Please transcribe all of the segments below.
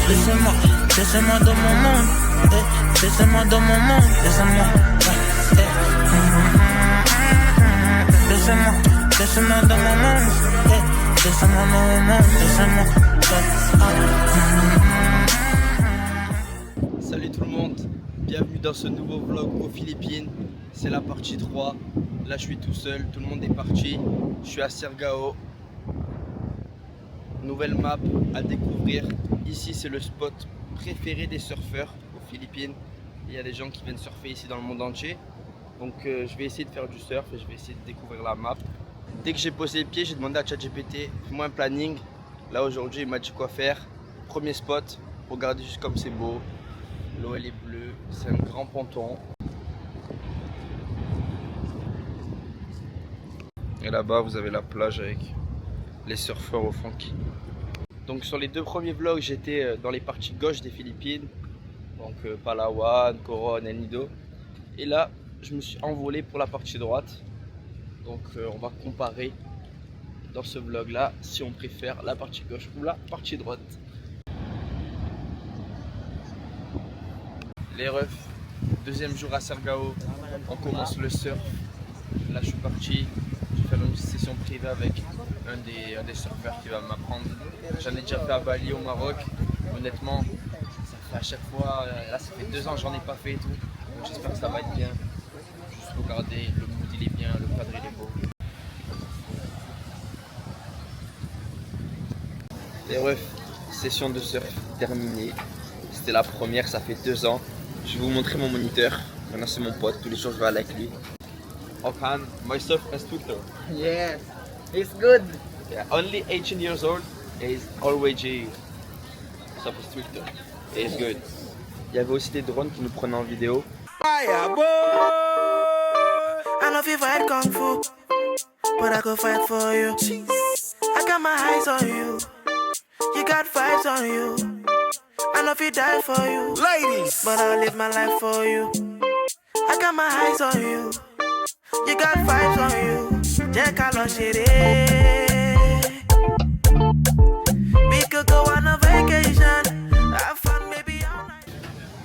laissez-moi, laissez-moi dans mon monde, laissez-moi dans mon monde, laissez-moi, laissez-moi, laissez-moi dans mon monde, laissez-moi dans mon monde, laissez-moi. Salut tout le monde, bienvenue dans ce nouveau vlog aux Philippines. C'est la partie 3. Là je suis tout seul, tout le monde est parti. Je suis à Siargao. Nouvelle map à découvrir. Ici c'est le spot préféré des surfeurs aux Philippines. Il y a des gens qui viennent surfer ici dans le monde entier. Donc je vais essayer de faire du surf et je vais essayer de découvrir la map. Dès que j'ai posé les pieds, j'ai demandé à ChatGPT, fais-moi un planning. Là aujourd'hui il m'a dit quoi faire. Premier spot, regardez juste comme c'est beau. L'eau elle est bleue, c'est un grand ponton. Et là-bas vous avez la plage avec les surfeurs au fond. Donc sur les deux premiers vlogs j'étais dans les parties gauche des Philippines. Donc Palawan, Coron, El Nido. Et là je me suis envolé pour la partie droite. Donc on va comparer dans ce vlog là si on préfère la partie gauche ou la partie droite. Les refs, deuxième jour à Siargao, on commence le surf. Là je suis parti, je vais faire une session privée avec un des surfeurs qui va m'apprendre. J'en ai déjà fait à Bali au Maroc, honnêtement ça fait à chaque fois, là ça fait 2 ans que j'en ai pas fait et tout. Donc j'espère que ça va être bien. Juste regarder, le mood il est bien, le cadre il est beau. Les refs, session de surf terminée. C'était la première, ça fait 2 ans. Je vais vous montrer mon moniteur. Maintenant c'est mon pote, tous les jours je vais aller avec lui. Okan, my surf instructor. Yes, it's good. Yeah, only 18 years old. He's already surf instructor. It's good. Il y avait aussi des drones qui nous prenaient en vidéo. I know if you fight kung fu, but I could fight for you. I got my eyes on you. You got vibes on you. I know if you die for you, ladies, but I'll live my life for you. I got my eyes on you. You got vibes on you. Jẹ́ ká lọ ṣeré. We could go on a vacation. Have fun maybe all night.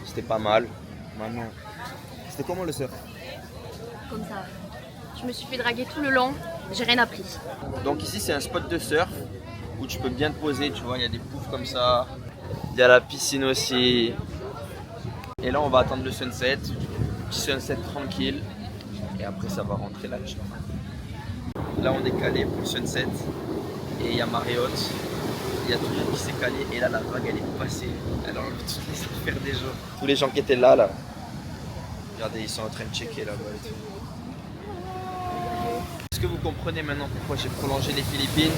C'était pas mal. Maintenant, c'était comment le surf? Comme ça. Je me suis fait draguer tout le long, j'ai rien appris. Donc ici c'est un spot de surf où tu peux bien te poser, tu vois, il y a des poufs comme ça. Il y a la piscine aussi. Et là on va attendre le sunset. Petit sunset tranquille. Et après ça va rentrer là. Là on est calé pour le sunset. Et il y a marée haute. Il y a tout le monde qui s'est calé. Et là la vague elle est passée. Elle a enlevé toutes les affaires des gens. Tous les gens qui étaient là. Regardez, ils sont en train de checker là-bas et tout. Est-ce que vous comprenez maintenant pourquoi j'ai prolongé les Philippines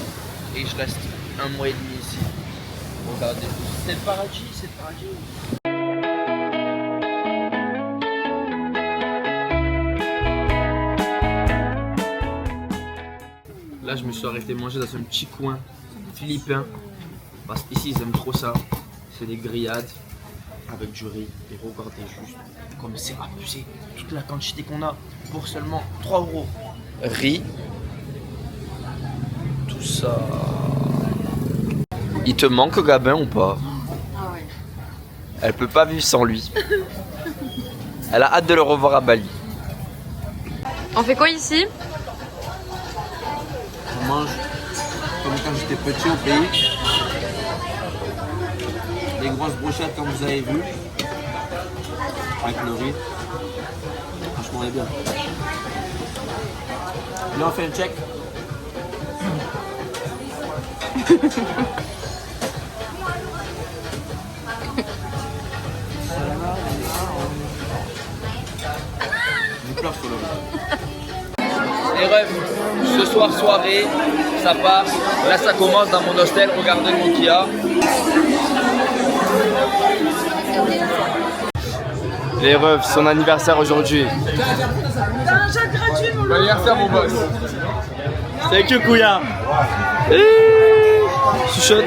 et je reste 1 mois et demi ici? Regardez, c'est le paradis, c'est le paradis. Là, je me suis arrêté manger dans un petit coin philippin parce qu'ici ils aiment trop ça. C'est des grillades avec du riz. Et regardez juste comme c'est abusé. Toute la quantité qu'on a pour seulement 3 €. Riz, tout ça. Il te manque Gabin ou pas? Ah ouais. Elle peut pas vivre sans lui. Elle a hâte de le revoir à Bali. On fait quoi ici? On mange comme quand j'étais petit au pays. Des grosses brochettes comme vous avez vu. Avec le riz. Franchement on est bien. Là on fait un check. Les rêves, ce soir soirée, ça part. Là ça commence dans mon hostel, regardez le qu'il y a. Les rêves, son anniversaire aujourd'hui. Bon anniversaire mon boss. C'est que Kouya. Chuchote.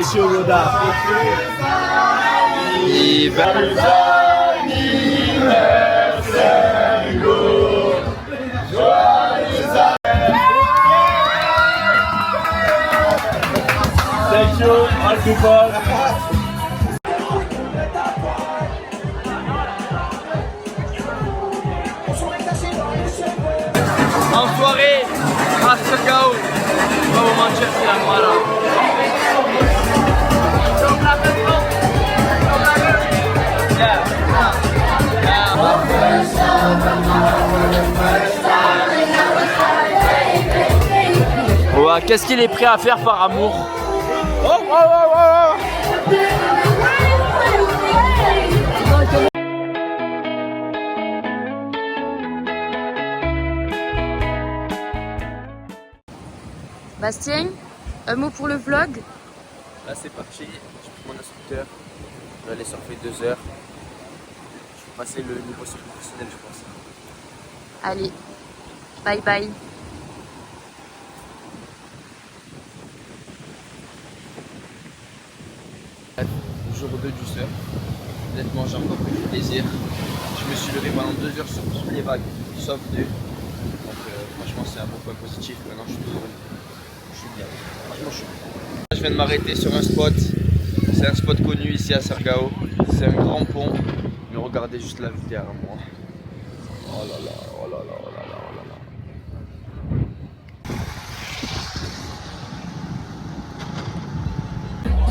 Et Thank you, all people. c'est la mala. Ouais, qu'est-ce qu'il est prêt à faire par amour? Bastien, un mot pour le vlog? Là c'est parti, je prends mon instructeur, je vais aller surfer 2 heures. Je vais passer le niveau professionnel je pense. Allez, bye bye. Jour 2 du surf, honnêtement j'ai encore pris du plaisir. Je me suis levé pendant 2 heures sur toutes les vagues, sauf 2. Donc franchement c'est un bon point positif, maintenant je suis bien. Franchement je suis bien. Je viens de m'arrêter sur un spot, c'est un spot connu ici à Sargao. C'est un grand pont, mais regardez juste la vue derrière moi. Oh là là, oh là là, oh là là, oh là là.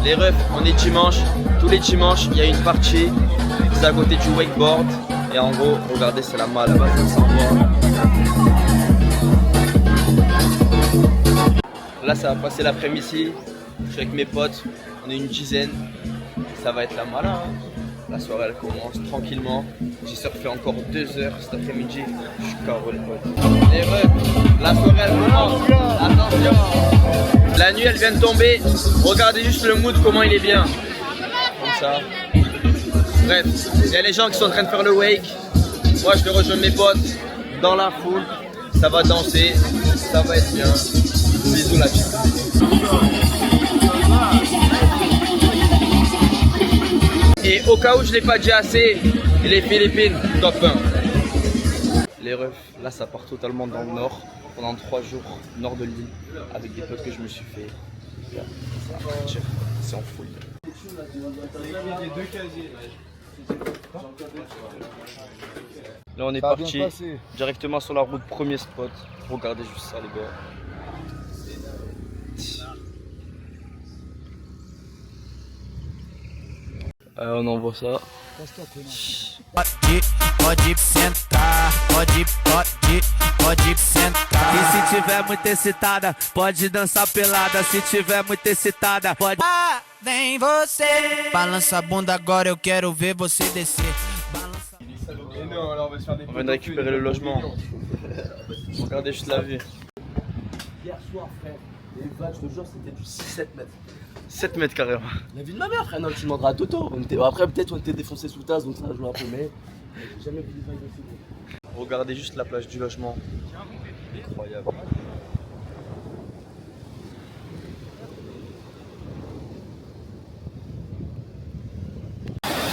Les refs, on est dimanche. Tous les dimanches, il y a une partie. C'est à côté du wakeboard. Et en gros, regardez, c'est la malle là-bas, ça s'envoie. Là, ça va passer l'après-midi. Je suis avec mes potes. On est une dizaine. Ça va être la malle. Hein. La soirée, elle commence tranquillement. J'ai surfé encore 2 heures cet après-midi. Je suis KO les potes. Les refs, la soirée, elle commence. Attention. La nuit elle vient de tomber, regardez juste le mood comment il est bien. Comme ça. Bref, il y a les gens qui sont en train de faire le wake. Moi je vais rejoindre mes potes dans la foule. Ça va danser, ça va être bien. Bisous la vie. Et au cas où je ne l'ai pas dit assez, les Philippines, top 1. Les refs, là ça part totalement dans le nord. Pendant 3 jours, nord de l'île, avec des potes que je me suis fait. Ça va partir, c'est en folie. Là on est parti directement sur la route, premier spot. Regardez juste ça les gars. On envoie ça. Pode sentar, pode sentar. E se tiver muito excitada, pode dançar pelada. Se tiver muito excitada, pode. Ah, vem você. Balança a bunda agora, eu quero ver você descer. On vient de récupérer le logement. Regardez juste la vue. Hier soir, frère, les vagues, je te jure, c'était du 6-7 mètres. 7 mètres carrément. La vie de ma mère, frère, non, tu demanderas à Toto. Après, peut-être on était défoncé sous tasse, donc ça, je me rappelle, mais j'ai jamais vu des vagues aussi gros. Regardez juste la plage du logement. Incroyable.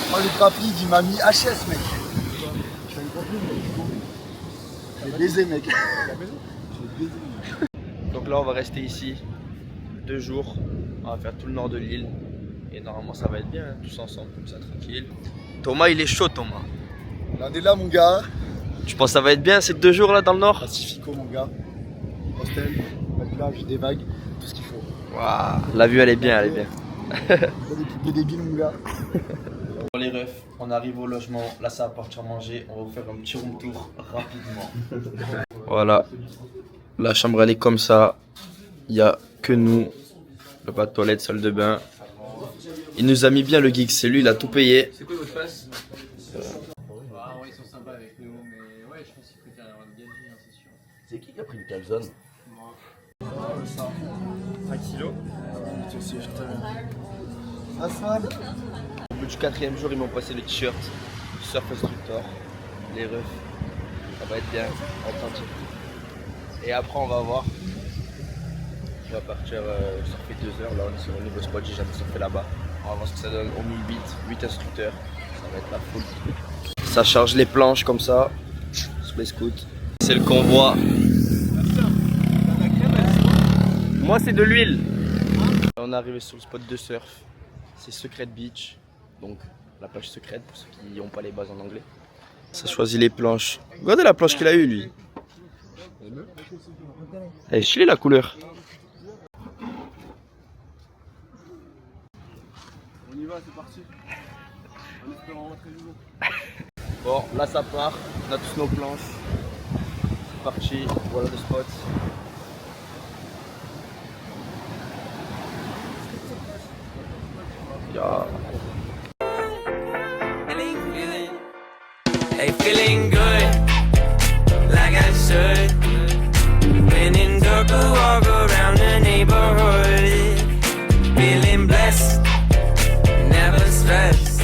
Moi, le rapide, il m'a mis HS, mec. Je fais une rapide, mec. Je l'ai baisé, mec. Donc là, on va rester ici 2 jours. On va faire tout le nord de l'île. Et normalement, ça va être bien, hein, tous ensemble, comme ça, tranquille. Thomas, il est chaud, Thomas. Là, on est là, mon gars. Tu penses que ça va être bien ces 2 jours là dans le nord? Pacifico, mon gars. Hostel, la plage, des vagues, tout ce qu'il faut. Waouh, la vue, elle est bien, elle est bien. Pas des poupées débiles, mon gars. Pour les refs, on arrive au logement. Là, ça va partir manger. On va vous faire un petit room tour rapidement. Voilà. La chambre, elle est comme ça. Il n'y a que nous. Le pas de toilette, salle de bain. Il nous a mis bien le geek, c'est lui, il a tout payé. C'est quoi votre face? Ils sont sympas avec nous, mais ouais, je pense qu'il préfère avoir une galerie, hein, c'est sûr. C'est qui a pris le calzone? 5 kilos. Asphalt. Au bout du 4e jour, ils m'ont passé le t-shirt Surf Instructor. Les refs, ça va être bien, authentique. Et après, on va voir. On va partir surfer 2 heures. Là, on est sur un nouveau spot, j'ai jamais surfé là-bas. On va voir ce que ça donne. On met 8 instructeurs. Ça va être la foule. Ça charge les planches comme ça, sur les scouts. C'est le convoi. Moi, c'est de l'huile. On est arrivé sur le spot de surf. C'est Secret Beach. Donc, la plage secrète pour ceux qui n'ont pas les bases en anglais. Ça choisit les planches. Regardez la planche qu'il a eue, lui. Elle est stylée la couleur. On y va, c'est parti. On espère rentrer du jour. Bon, là ça part, on a tous nos planches. C'est parti, voilà le spot. Yeah. Hey, feeling good, like I should. When in dark, I walk around the neighborhood. Feeling blessed, never stressed.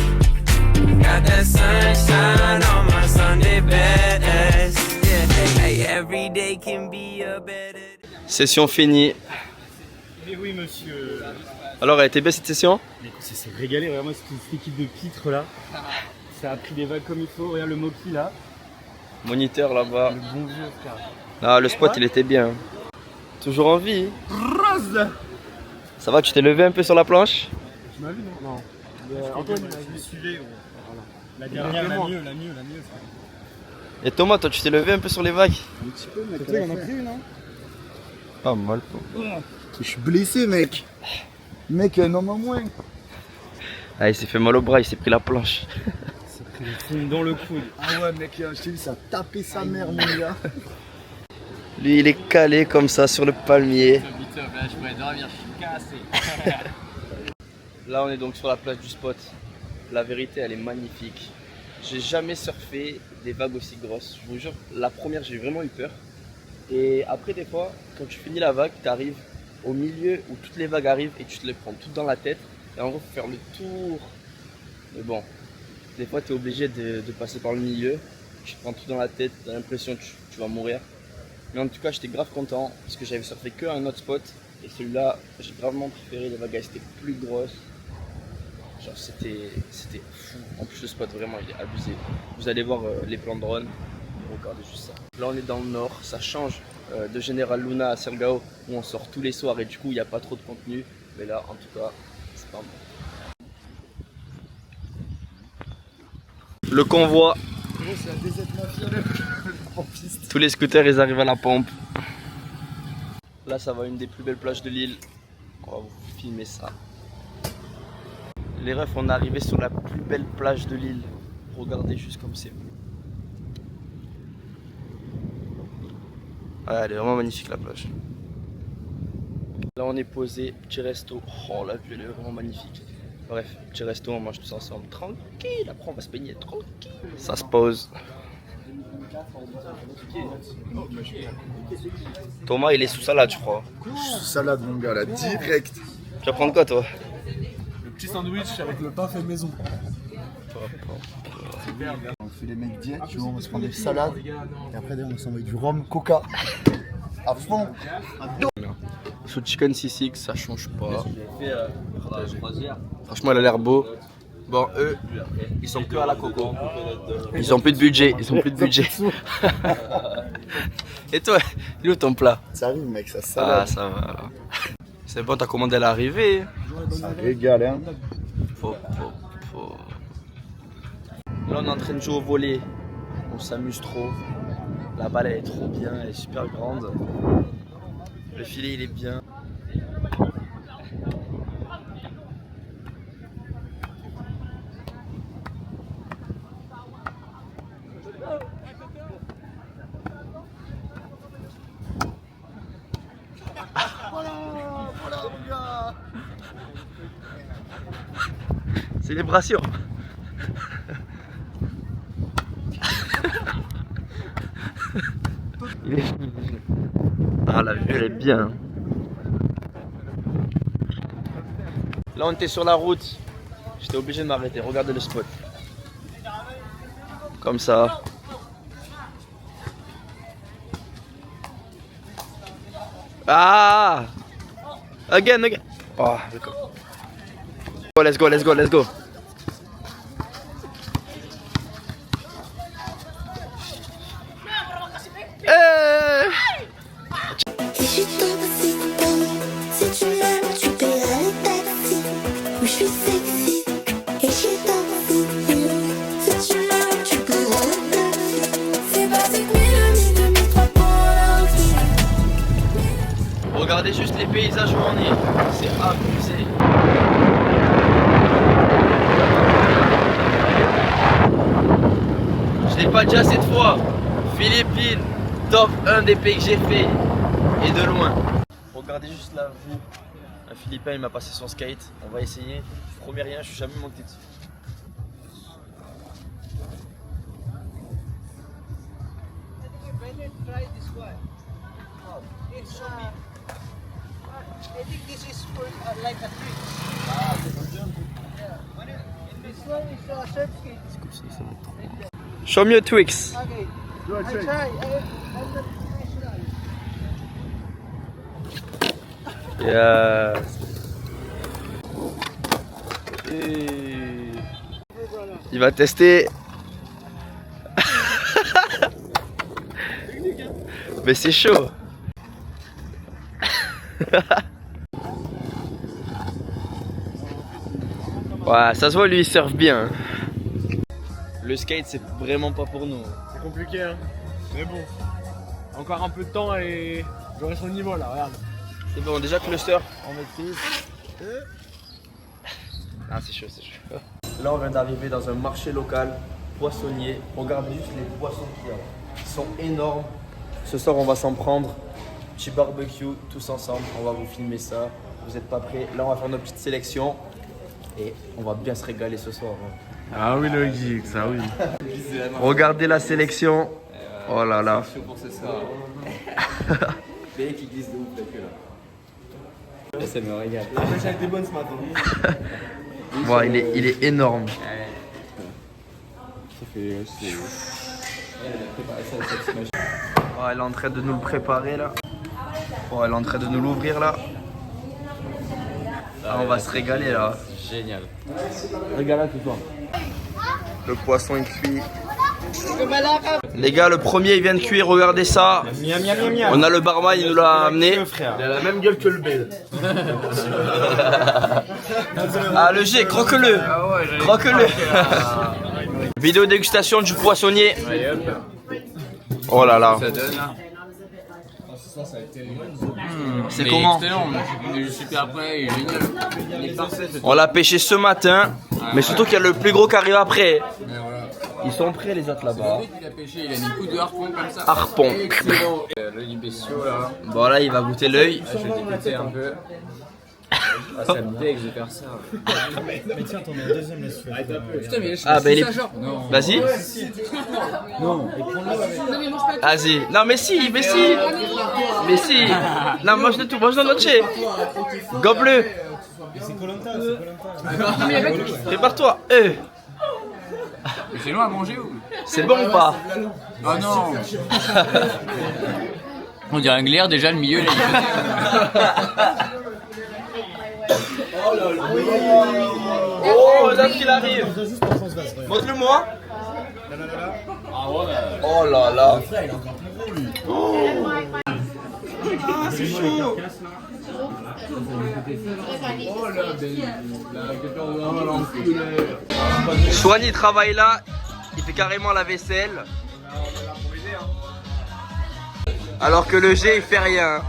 Got that sunshine on my Sunday best. Yeah, hey, every day can be a better day. Session finie. Mais oui monsieur. Alors elle était belle cette session? Mais écoute, ça s'est régalé vraiment, cette équipe de pitres là. Ça a pris des vagues comme il faut, regarde le Moki là. Moniteur là-bas. Le bon vieux frère. Ah le spot il était bien. Toujours en vie. Ça va, tu t'es levé un peu sur la planche? Tu m'as vu non? Non. Antoine, je me suivais. Voilà. La dernière, la mieux frère. Et Thomas, toi tu t'es levé un peu sur les vagues? Un petit peu, mec. Toi, il en a pris une hein? Pas mal. Je suis blessé, mec. Mec, un homme en moins. Ah il s'est fait mal au bras, il s'est pris la planche. Ça a pris le fond dans le coude. Ah ouais, mec, je t'ai vu, ça a tapé sa mère, mon gars. Lui il est calé comme ça sur le palmier. Là, je pourrais dormir, je suis cassé. Là on est donc sur la plage du spot. La vérité elle est magnifique. J'ai jamais surfé des vagues aussi grosses. Je vous jure, la première j'ai vraiment eu peur. Et après des fois, quand tu finis la vague, tu arrives au milieu où toutes les vagues arrivent et tu te les prends toutes dans la tête. Et en gros faut faire le tour. Mais bon, des fois tu es obligé de passer par le milieu. Tu te prends tout dans la tête, tu as l'impression que tu vas mourir. Mais en tout cas j'étais grave content parce que j'avais surfé que un autre spot. Et celui-là, j'ai gravement préféré, les vagues étaient plus grosses. Genre c'était fou. En plus le spot vraiment il est abusé. Vous allez voir les plans de drone. Regardez juste ça. Là on est dans le nord, ça change de General Luna à Sergao où on sort tous les soirs et du coup il n'y a pas trop de contenu. Mais là en tout cas c'est pas bon. Le convoi. C'est la DZ Mafia, en piste. Tous les scooters ils arrivent à la pompe. Là ça va une des plus belles plages de l'île. On va vous filmer ça. Les refs, on est arrivé sur la plus belle plage de l'île. Regardez juste comme c'est. Ah, elle est vraiment magnifique la plage. Là on est posé, petit resto. Oh la vue elle est vraiment magnifique. Bref, petit resto, on mange tous ensemble. Tranquille, après on va se baigner tranquille. Ça se pose. Thomas il est sous salade je crois. Salade, mon gars, là, direct. Tu vas prendre quoi toi? Le petit sandwich avec le pain fait maison. On fait les mecs diètes, tu vois, on va se prendre des salades. Et après, on s'envoie du rhum, coca. À fond. Sous chicken C6, ça change pas. Franchement, elle a l'air beau. Bon, eux, ils sont que à la coco. Ils ont plus de budget. Ils ont plus de budget. Et toi, il est où ton plat? Ça arrive, mec, ça Ah, salade. ça va. C'est bon, t'as commandé à l'arrivée. Ça régale, hein. Faut. Là, on est en train de jouer au volley. On s'amuse trop. La balle, elle est trop bien. Elle est super grande. Le filet, il est bien. Voilà, mon gars. Célébration. Il est... Ah la vue elle est bien. Là on était sur la route. J'étais obligé de m'arrêter. Regardez le spot. Comme ça. Ah! Again. Oh, let's go. Si je tombe, si tu tombes, si tu m'aimes, tu paieras le taxi. Oui, je suis sexy et je t'en si tu m'aimes, tu paieras le taxi. C'est basique, 1000, 2003 pour la vie. Regardez juste les paysages où on est. C'est abusé. Cambodia cette fois. Philippines, top 1 des pays que j'ai fait. Et de loin. Regardez juste la vue. Un Philippin il m'a passé son skate. On va essayer. Je promets rien, je suis jamais monté dessus. I think this is for like a trick. This one is a surf skate. Show me a Twix. Okay, I try. I'm not professional. Yes. Il va tester. Mais c'est chaud. Ouais, ça se voit, lui il surfe bien. Le skate c'est vraiment pas pour nous. C'est compliqué hein. Mais bon. Encore un peu de temps et j'aurai son niveau là, regarde. C'est bon, déjà que le surf on maîtrise. Ah c'est chaud, c'est chaud. Là on vient d'arriver dans un marché local, poissonnier. Regardez juste les poissons qu'il y a. Ils sont énormes. Ce soir on va s'en prendre. Petit barbecue tous ensemble, on va vous filmer ça. Vous n'êtes pas prêts? Là on va faire notre petite sélection. Et on va bien se régaler ce soir. Hein. Ah oui logique, ça oui. Regardez la sélection. Oh là là. Pour ce soir. Qui glisse de ouf la queue là. Ça me régale. La pêche a été bonne ce matin. Wow, il est énorme. Ça fait. Oh, elle est en train de nous le préparer là. Oh, elle est en train de nous l'ouvrir là. Ah, on va se régaler là. Génial. Régale ce soir. Le poisson est cuit. Les gars, le premier il vient de cuire, regardez ça. On a le barman, il nous l'a amené. Il a la même gueule que le bel. Ah le G, croque-le. Croque-le. Vidéo dégustation du poissonnier. Oh là là. C'est comment? Il est super prêt, il est génial. Il est parfait. On l'a pêché ce matin, mais surtout qu'il y a le plus gros qui arrive après. Mais voilà. Ils sont prêts les autres là-bas. Il a pêché, il a mis coup de harpon comme ça. Harpon. Excellent. L'œil bestiaux là. Bon là il va goûter l'œil. Je vais dégoûter un peu. Ah, ça me dégue de faire ça. Mais tiens, t'en as un deuxième laisse faire. Putain, mais je Ah bah il est... Non. Vas-y. Non. Vas-y. Non mais si, mais si. Mais si. Non mange de tout, mange de notre chai. Gobe-le. C'est Koh-Lanta, c'est Koh-Lanta. Prépare-toi. Mais c'est loin à manger ou? C'est bon ou pas? Oh non. On dirait un glaire déjà, le milieu là. Oh, là qu'il arrive. Montre-le moi. Oh là là. Ah, c'est chaud. Soigny il travaille là, il fait carrément la vaisselle. Alors que le G il fait rien.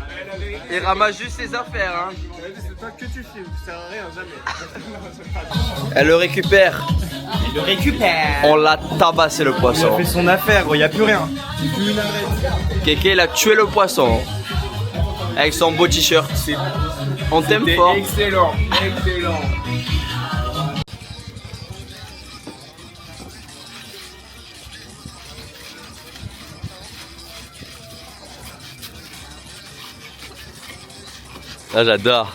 Il ramasse juste ses affaires. Hein. C'est toi que tu filmes, ça sert à rien, jamais. Elle le récupère. Il le récupère. On l'a tabassé le poisson. Il a fait son affaire, il n'y a plus rien. Kéké il a tué le poisson. Avec son beau t-shirt. On t'aime fort. Excellent, excellent. Ah j'adore.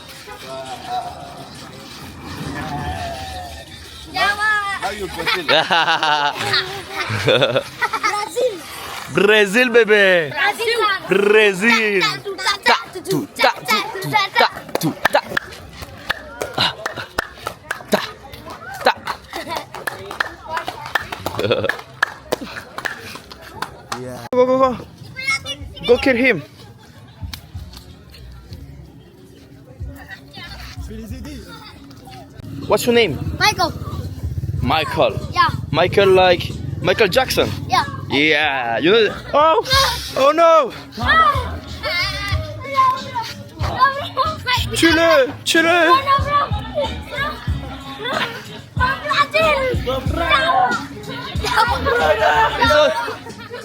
Brésil bébé. Brésil. Go go go. Go kill him. What's your name? Michael. Michael. Yeah. Michael like Michael Jackson. Yeah. Yeah. You know. Oh. Oh no. Tue-le. Tue-le.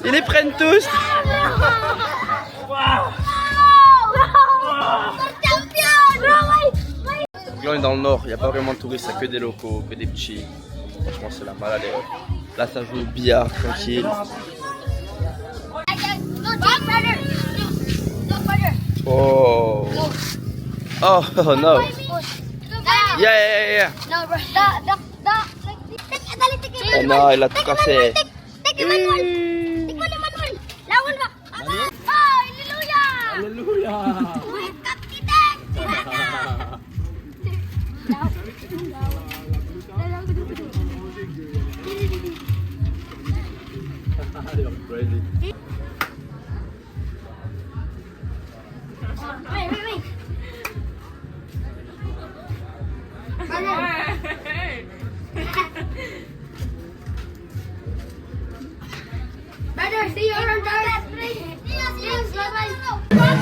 Ils les prennent tous. Donc là on est dans le nord, il n'y a pas vraiment de touristes, il n'y a que des locaux, que des petits. Franchement c'est la malade. Là ça joue au billard tranquille. Oh. Oh no. Yeah. Oh non, il a tout cassé.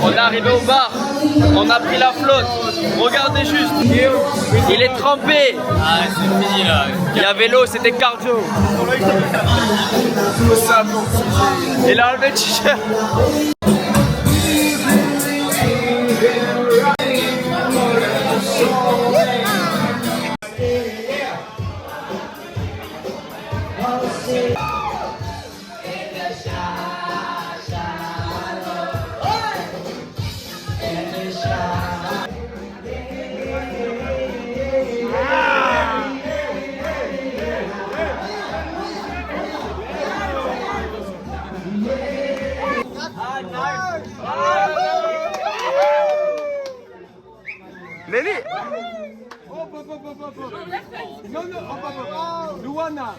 On est arrivé au bar, on a pris la flotte. Regardez juste, il est trempé. Ah, c'est fini là. Il y avait l'eau, c'était cardio. Il a enlevé le t-shirt. Mais oui. Non, Luana.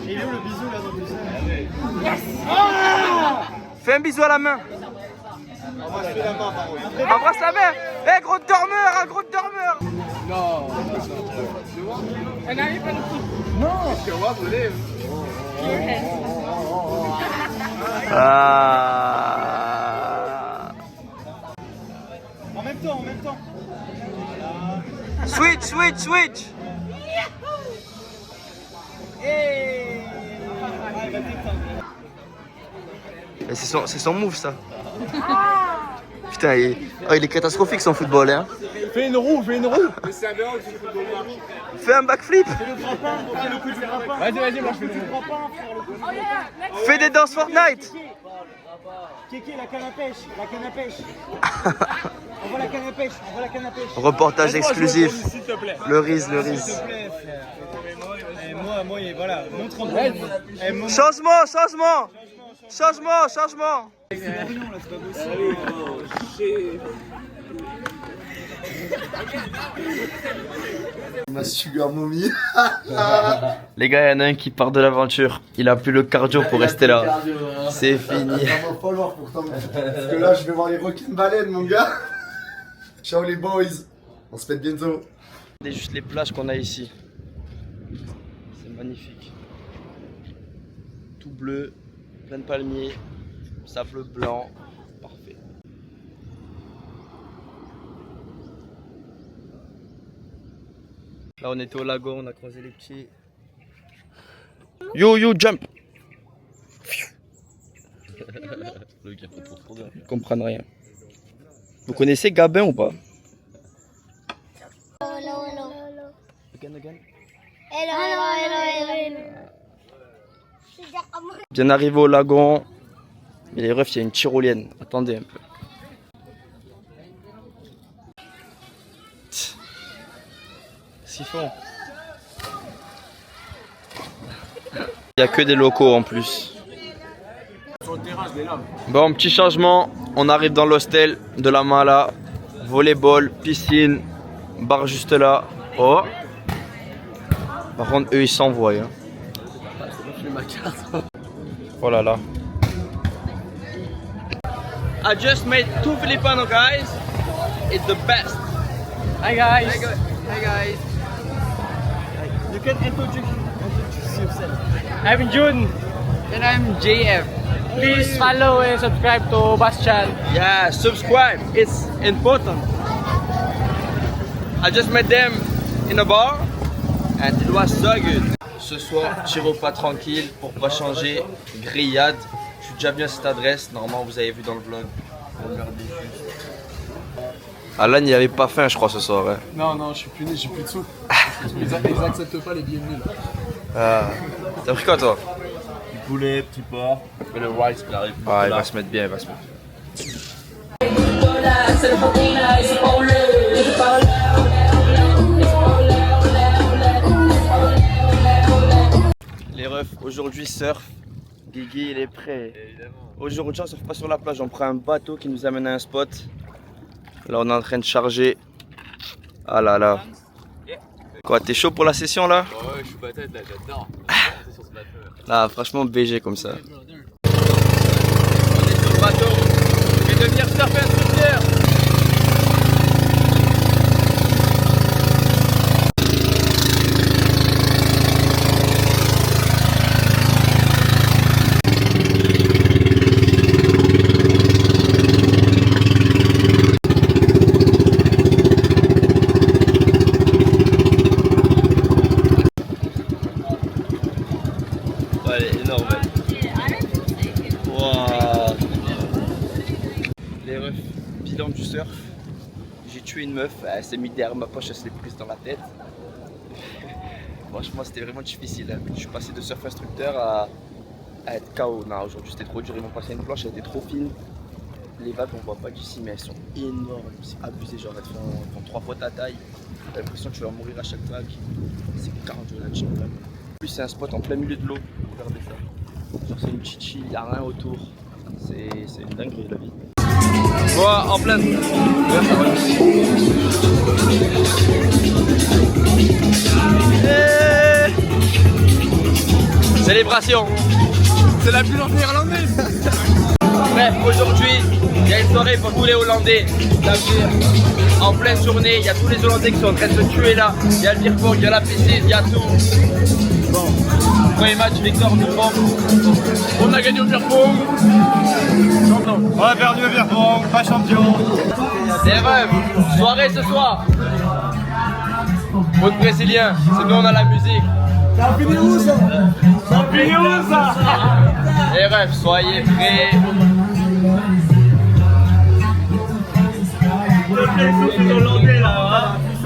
J'ai eu le bisou là dans le Fais un bisou à la main. Embrasse la main. Eh, gros dormeur, un gros dormeur. Non. Ah. En même temps. Switch. Et c'est son move ça. Putain, il est catastrophique son football hein. Fais une roue. Fais un backflip. Vas-y, moi je fais le grappin. Fais des danses Fortnite. Kéké, la canne à pêche. Envoie la canne à pêche. Reportage exclusif. S'il te plaît. Le Riz. S'il te plaît, frère. Et moi, voilà, montre-moi. Changement. C'est brouillon là, c'est pas possible. Ma sugar mommy. Les gars, il y en a un qui part de l'aventure. Il a plus le cardio pour rester là. C'est fini. Ça va falloir pourtant. Parce que là, je vais voir les requins baleines, mon gars. Ciao les boys. On se pète bientôt. Regardez juste les plages qu'on a ici. C'est magnifique. Tout bleu, plein de palmiers, sable blanc. Parfait. Là, on était au lagon, on a croisé les pieds. Yo, jump! Le gars, ils comprennent rien. Vous connaissez Gabin ou pas? Bien arrivé au lagon. Mais les refs, il y a une tyrolienne. Attendez un peu. Qu'est-ce qu'ils font? Il n'y a que des locaux en plus. Bon, petit changement. On arrive dans l'hostel de la Mala. Volleyball, piscine, bar juste là. Oh. Par contre, eux, ils s'envoient. Hein. Oh là là. I just made 2 Filipino guys. It's the best. Hi guys. Hi guys. You can introduce yourself. I'm Jun. And I'm JF. Please follow and subscribe to Bastian. Yeah, subscribe. It's important. I just met them in a bar and it was so good. Ce soir, petit repas tranquille pour pas changer, grillade. Je suis déjà venu à cette adresse, normalement vous avez vu dans le vlog. Alan il avait pas faim je crois ce soir. Hein. Non, non, je suis plus né, j'ai plus de sous. Ils acceptent pas les billets de 1000. T'as pris quoi toi? Du poulet, petit porc. Mais le rice qui arrive. Ah il va se mettre bien, il va se mettre. Les refs, aujourd'hui surf. Guigui il est prêt. Aujourd'hui on surfe pas sur la plage, on prend un bateau qui nous amène à un spot. Là on est en train de charger. Ah là là. Quoi, t'es chaud pour la session là? Ouais, je suis patate là, j'adore. Sur ce bateau. Là franchement BG comme ça. On est sur le bateau. Je vais devenir surf instructeur. Elle est énorme. Wow. Les refs, bilan du surf. J'ai tué une meuf, elle s'est mise derrière ma poche, elle s'est prise dans la tête. Franchement c'était vraiment difficile. Hein. Je suis passé de surf instructeur à être KO. Non, aujourd'hui c'était trop dur, ils m'ont passé une planche, elle était trop fine. Les vagues on voit pas d'ici mais elles sont énormes, c'est abusé, genre elles font 3 fois ta taille. T'as l'impression que tu vas mourir à chaque vague. C'est cardio là, tu vois. En plus c'est un spot en plein milieu de l'eau, regardez ça. Genre c'est une chichi, il n'y a rien autour. C'est une dinguerie la vie. Voilà, en plein. Célébration. C'est la plus longue néerlandaise. Bref, aujourd'hui, il y a une soirée pour tous les Hollandais. En pleine journée, il y a tous les Hollandais qui sont en train de se tuer là. Il y a le beer pong, il y a la piscine, il y a tout. Bon, premier match, victoire du pong. On a gagné au beer pong. On a perdu au beer pong, pas champion. Les rêves, soirée ce soir. Mode brésilien, c'est nous on a la musique. Les rêves, soyez prêts.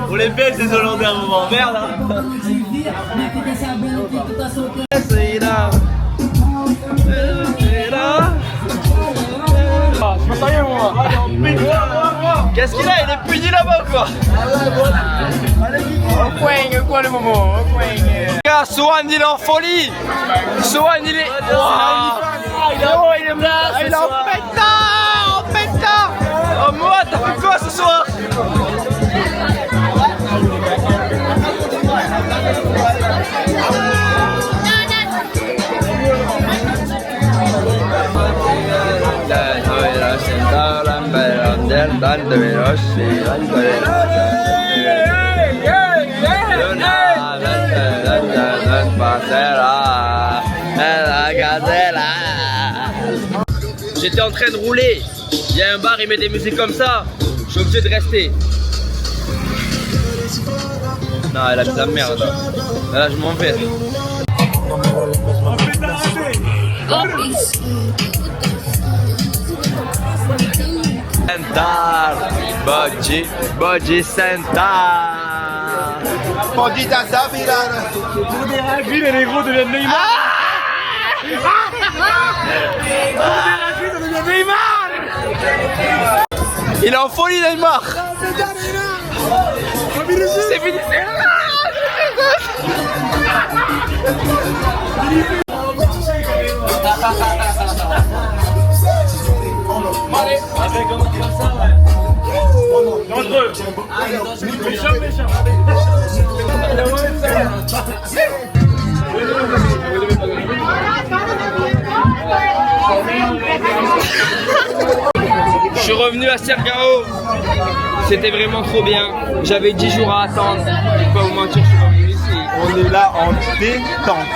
On les baisse les Hollandais à un moment, merde hein. Qu'est-ce qu'il a? Il est puni là-bas ou quoi? Quoi le moment? Sohan il est en folie. Sohan il est... il est en pétard. En pétard. Oh moi t'as fait quoi ce soir? J'étais en train de rouler, il y a un bar, il met des musiques comme ça, je suis obligé de rester. Non, elle a mis la merde. Là, je m'en vais. Sentar, Bodji sentar. Bodji tata virada. Lui les négros deviennent Neymar. Il est en folie Neymar. C'est fini. Je suis revenu à Sergao, c'était vraiment trop bien. J'avais 10 jours à attendre. Je vais pas vous mentir, je suis revenu ici. On est là en détente.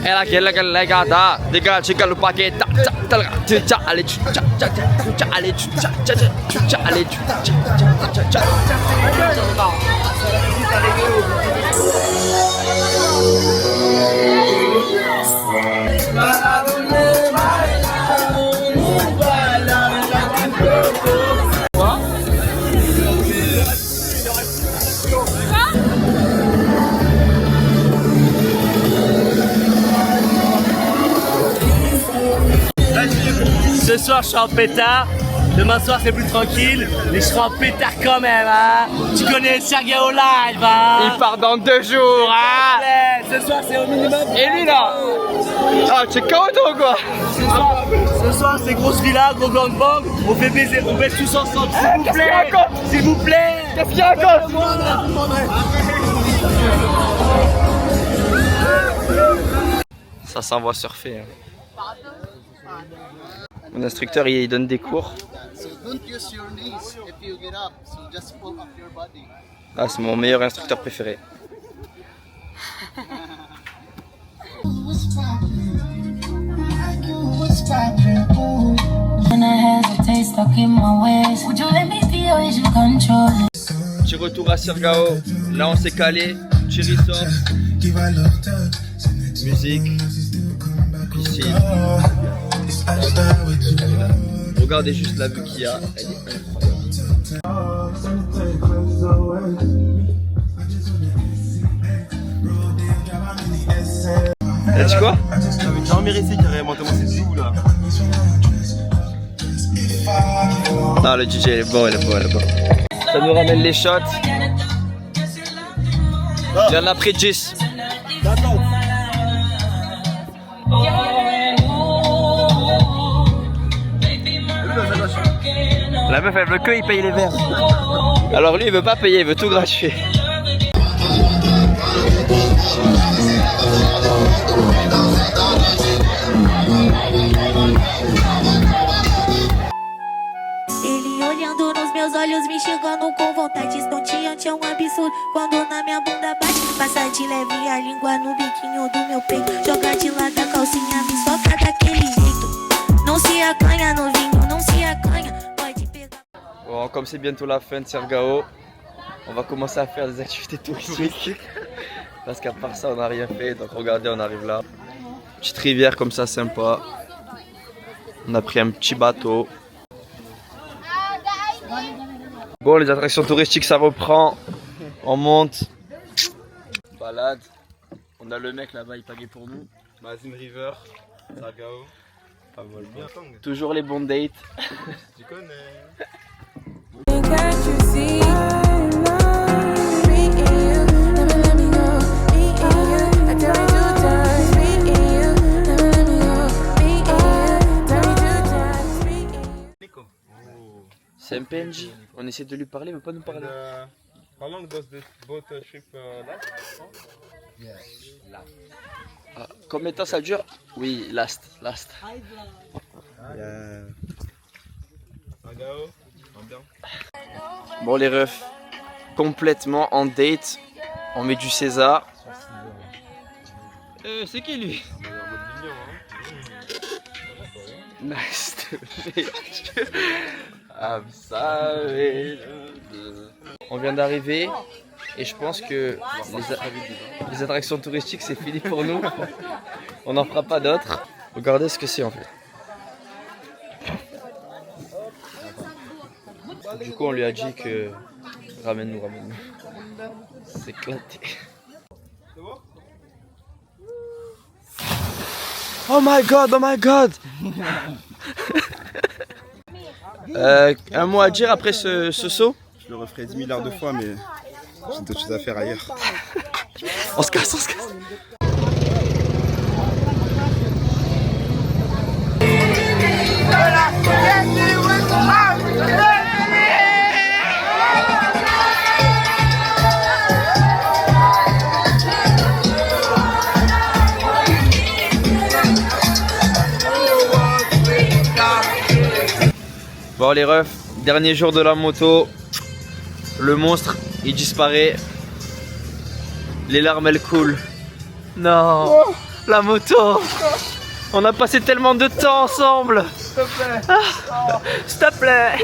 Elle a la gata, dégage, chica le paquet, allez, allez, allez, Ce soir je suis en pétard, demain soir c'est plus tranquille, mais je serai en pétard quand même, hein. Tu connais Sergao Live, hein. Il part dans 2 jours, hein. Ce soir c'est au minimum. Et lui là, ah, tu es KO toi ou quoi? Ce soir c'est grosse villa, gros gangbang, on fait baiser, on baisse tous ensemble, s'il vous plaît. S'il vous plaît. Qu'est-ce qu'il raconte? Ça s'envoie surfer. Hein. Mon instructeur il donne des cours. Ah, c'est mon meilleur instructeur préféré. Petit retour à Sergao. Là on s'est calé. Petit resort. Musique. Piscine. Regardez juste la vue qu'il y a, elle est incroyable. T'as dit quoi? J'avais dormir ici carrément, tellement c'est doux là. Non, le DJ il est bon, il est bon, il est bon. Ça nous ramène les shots. Il y en a pris 10. La meuf elle veut que il paye les verres. Alors lui il veut pas payer, il veut tout gratuit. Ele olhando nos meus olhos, me enxergando com vontade estonteante, é um absurdo quando na minha bunda bate. Passa de leve a língua no biquinho do meu peito, joga de lado a calcinha, me soca daquele jeito. Não se acanha novinho, não se acanha. Bon, comme c'est bientôt la fin de Sergao, on va commencer à faire des activités touristiques. Parce qu'à part ça, on n'a rien fait. Donc regardez, on arrive là. Petite rivière comme ça, sympa. On a pris un petit bateau. Bon, les attractions touristiques, ça reprend. On monte. Balade. On a le mec là-bas, il pagaie pour nous. Mazin River, Sergao. Pas mal bien. Toujours les bons dates. Tu connais. C'est un PNJ. On essaie de lui parler, mais pas nous parler. How long does this boat trip last? Ah, combien de temps ça dure? Oui, last. Sergao, bien. Bon les refs, complètement en date. On met du César. C'est qui lui? Nice to meet you. I'm sorry. On vient d'arriver et je pense que les attractions touristiques c'est fini pour nous. On n'en fera pas d'autres. Regardez ce que c'est en fait. Du coup on lui a dit que ramène-nous. C'est éclaté. Oh my god. Un mot à dire après ce saut? Je le referai 10 000 heures de fois, mais j'ai d'autres choses à faire ailleurs. On se casse. Bon les refs, dernier jour de la moto, le monstre il disparaît, les larmes elles coulent. Non. La moto. On a passé tellement de temps ensemble. S'il te plaît. S'il te plaît.